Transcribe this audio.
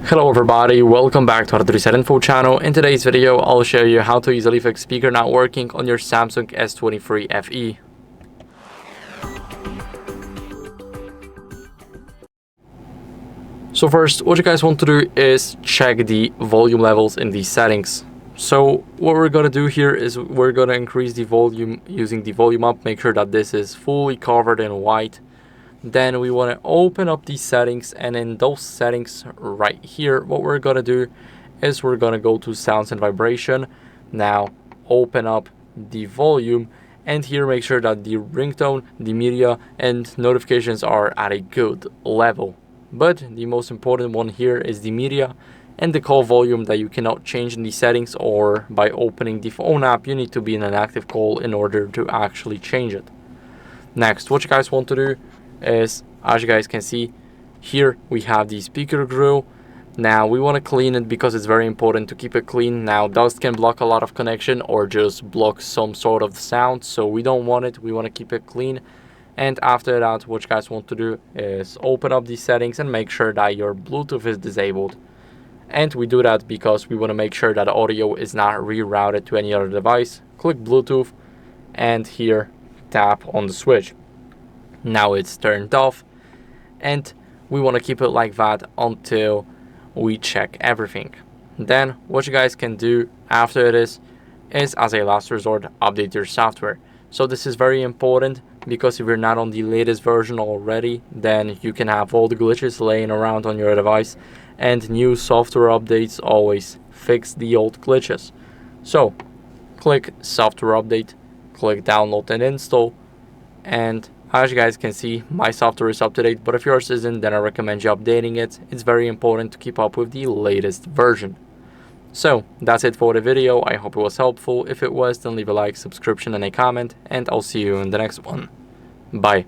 Hello everybody, welcome back to HardReset.Info channel. In today's video, I'll show you how to easily fix speaker not working on your Samsung S23 FE. So first, what you guys want to do is check the volume levels in these settings. So what we're going to do here is we're going to increase the volume using the volume up, make sure that this is fully covered in white. Then we want to open up these settings, and in those settings right here, what we're going to do is we're going to go to sounds and vibration. Now open up the volume, and here make sure that the ringtone, the media and notifications are at a good level. But the most important one here is the media and the call volume that you cannot change in the settings, or by opening the phone app you need to be in an active call in order to actually change it. Next, what you guys want to do is, as you guys can see here, we have the speaker grill. Now we want to clean it because it's very important to keep it clean. Now dust can block a lot of connection or just block some sort of sound, so we don't want it. We want to keep it clean. And after that, what you guys want to do is open up these settings and make sure that your Bluetooth is disabled. And we do that because we want to make sure that audio is not rerouted to any other device. Click Bluetooth and here tap on the switch. Now it's turned off, and we want to keep it like that until we check everything. Then what you guys can do after this is, as a last resort, update your software. So this is very important because if you're not on the latest version already, then you can have all the glitches laying around on your device, and new software updates always fix the old glitches. So click software update, click download and install, and as you guys can see, my software is up to date, but if yours isn't, then I recommend you updating it. It's very important to keep up with the latest version. So that's it for the video. I hope it was helpful. If it was, then leave a like, subscription and a comment, and I'll see you in the next one. Bye.